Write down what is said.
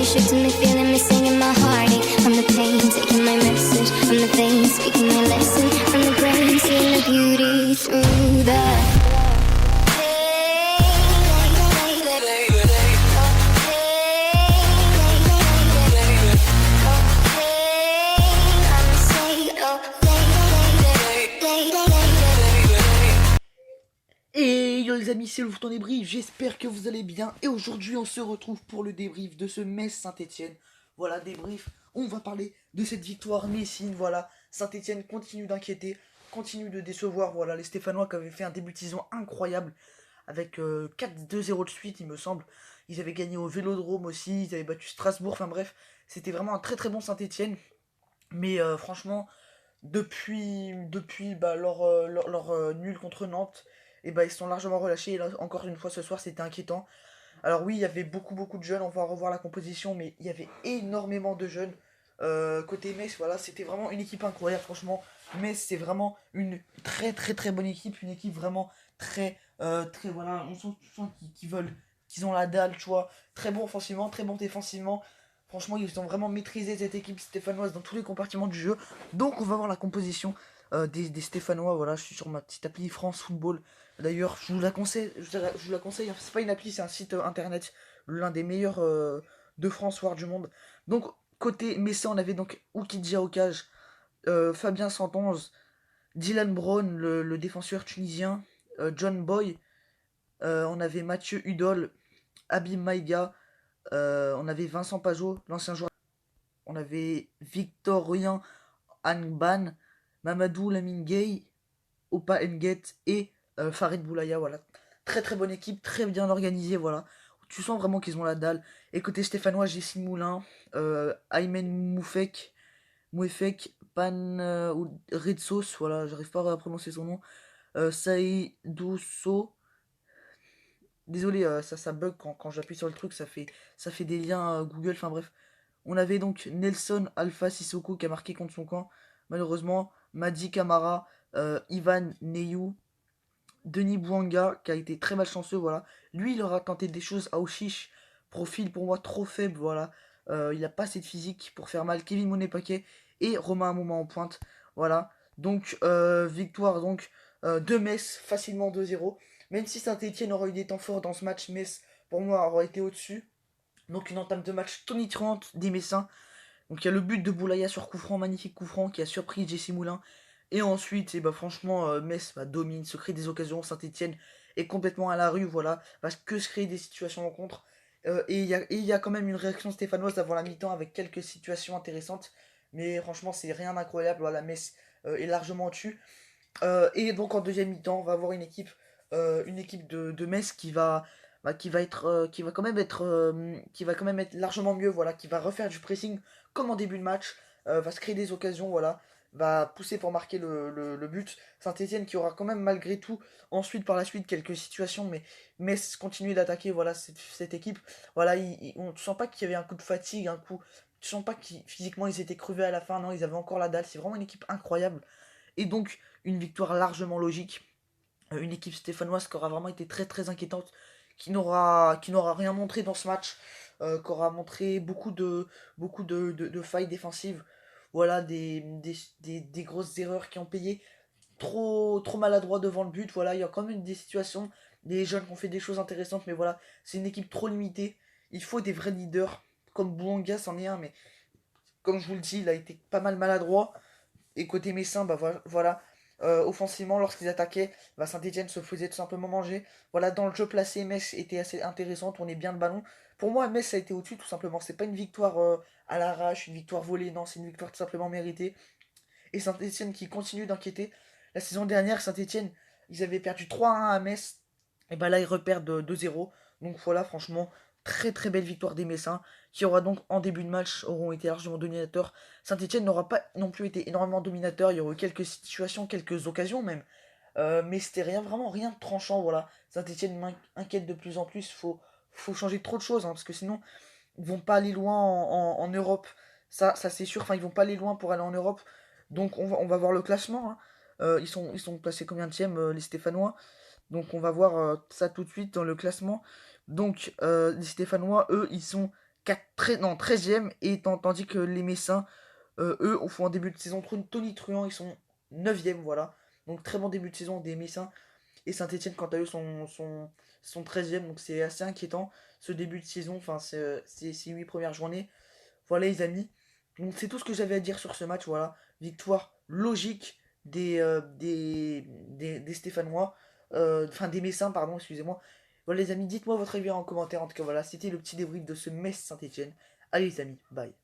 shit to me, feeling me, singing my heartache. From the pain, taking my message. From the veins, speaking my lesson. From the brain, seeing the beauty through the Et yo les amis, c'est le Louveton débrief, j'espère que vous allez bien. Et aujourd'hui on se retrouve pour le débrief de ce Metz Saint-Etienne. Voilà, débrief, on va parler de cette victoire messine. Voilà, Saint-Etienne continue d'inquiéter, continue de décevoir. Voilà, les Stéphanois qui avaient fait un début de saison incroyable avec 4-2-0 de suite il me semble. Ils avaient gagné au Vélodrome aussi, ils avaient battu Strasbourg, enfin bref, c'était vraiment un très très bon Saint-Etienne. Mais franchement, depuis leur nul contre Nantes, et bah, ils sont largement relâchés. Et là, encore une fois, ce soir, c'était inquiétant. Alors oui, il y avait beaucoup de jeunes. On va revoir la composition, mais il y avait énormément de jeunes. Côté Metz, voilà, c'était vraiment une équipe incroyable. Franchement, Metz, c'est vraiment une très bonne équipe. Une équipe vraiment très voilà, on sent qu'ils veulent, qu'ils ont la dalle, tu vois. Très bon offensivement, très bon défensivement. Franchement, ils ont vraiment maîtrisé cette équipe stéphanoise dans tous les compartiments du jeu. Donc, on va voir la composition des Stéphanois. Voilà, je suis sur ma petite appli France Football. D'ailleurs, je vous la conseille. Je vous la conseille. C'est pas une appli, c'est un site internet, l'un des meilleurs de France, voire du monde. Donc, côté Messi, on avait donc Oukidja Okage, Fabien Santonge, Dylan Brown, le défenseur tunisien, John Boy. On avait Mathieu Hudol, Abim Maïga. On avait Vincent Pajot, l'ancien joueur. On avait Victor Ryan Angban, Mamadou Lamine Gueye, Opa Nget et Farid Boulaya. Voilà. Très bonne équipe, très bien organisée. Voilà. Tu sens vraiment qu'ils ont la dalle. Et côté stéphanois, Jessie Moulin, Aymen Mouefek, Pan Red Sauce. Voilà, j'arrive pas à prononcer son nom. Saïdou So. Désolé, ça bug quand j'appuie sur le truc, ça fait des liens Google, enfin bref. On avait donc Nelson Alpha Sissoko qui a marqué contre son camp. Malheureusement, Madi Camara, Ivan Neyou, Denis Bouanga qui a été très malchanceux, voilà. Lui, il aura tenté des choses à Oshish. Profil pour moi trop faible, voilà. Il n'a pas assez de physique pour faire mal. Kevin Monet-Paquet et Romain Amouma en pointe, voilà. Donc, victoire donc de Metz, facilement 2-0. Même si Saint-Etienne aura eu des temps forts dans ce match, Metz, pour moi, aura été au-dessus. Donc une entame de match tonitruante des Messins. Donc il y a le but de Boulaya sur coup franc, magnifique coup franc qui a surpris Jesse Moulin. Et ensuite, et bah, franchement, Metz domine, se crée des occasions. Saint-Etienne est complètement à la rue, voilà, va que se créer des situations en contre. Et il y a quand même une réaction stéphanoise avant la mi-temps avec quelques situations intéressantes. Mais franchement, c'est rien d'incroyable. Voilà, Metz est largement au-dessus. Et donc en deuxième mi-temps, on va avoir une équipe de Metz qui va quand même être largement mieux, voilà, qui va refaire du pressing comme en début de match, va se créer des occasions, voilà, va pousser pour marquer le but. Saint-Etienne qui aura quand même malgré tout ensuite par la suite quelques situations, mais Metz continue d'attaquer, voilà, cette équipe, voilà, tu sens pas qu'il y avait un coup de fatigue, tu sens pas que physiquement ils étaient crevés à la fin, non, ils avaient encore la dalle, c'est vraiment une équipe incroyable. Et donc une victoire largement logique. Une équipe stéphanoise qui aura vraiment été très inquiétante, qui n'aura rien montré dans ce match, qui aura montré beaucoup de failles défensives, voilà, des grosses erreurs qui ont payé, trop maladroit devant le but, voilà, il y a quand même des situations, des jeunes qui ont fait des choses intéressantes, mais voilà, c'est une équipe trop limitée, il faut des vrais leaders, comme Bouanga c'en est un, mais comme je vous le dis, il a été pas mal maladroit, et côté Messin, bah voilà, offensivement, lorsqu'ils attaquaient, bah, Saint-Etienne se faisait tout simplement manger. Voilà, dans le jeu placé, Metz était assez intéressant, tournait bien le ballon. Pour moi, Metz a été au-dessus, tout simplement. C'est pas une victoire à l'arrache, une victoire volée, non, c'est une victoire tout simplement méritée. Et Saint-Etienne qui continue d'inquiéter. La saison dernière, Saint-Etienne, ils avaient perdu 3-1 à Metz. Et bah là, ils repèrent de 2-0. Donc voilà, franchement, très belle victoire des Messins, qui aura donc en début de match auront été largement dominateurs. Saint-Etienne n'aura pas non plus été énormément dominateur. Il y aura eu quelques situations, quelques occasions même. Mais c'était vraiment rien de tranchant. Voilà. Saint-Etienne m'inquiète de plus en plus. Faut changer trop de choses, hein, parce que sinon, ils vont pas aller loin en Europe. Ça c'est sûr. Enfin, ils vont pas aller loin pour aller en Europe. Donc on va voir le classement, hein. Ils sont placés combien de les Stéphanois. Donc on va voir ça tout de suite dans le classement. Donc les Stéphanois, eux, ils sont non, 13e, et tandis que les Messins, eux, on font un début de saison tonitruant, ils sont 9e, voilà. Donc très bon début de saison des Messins. Et Saint-Etienne, quant à eux, sont 13e, donc c'est assez inquiétant ce début de saison, enfin ces 8 premières journées. Voilà les amis. Donc c'est tout ce que j'avais à dire sur ce match, voilà. Victoire logique des Stéphanois, enfin des Messins, pardon, excusez-moi. Voilà les amis, dites-moi votre avis en commentaire, en tout cas voilà, c'était le petit débrief de ce Metz Saint-Etienne. Allez les amis, bye.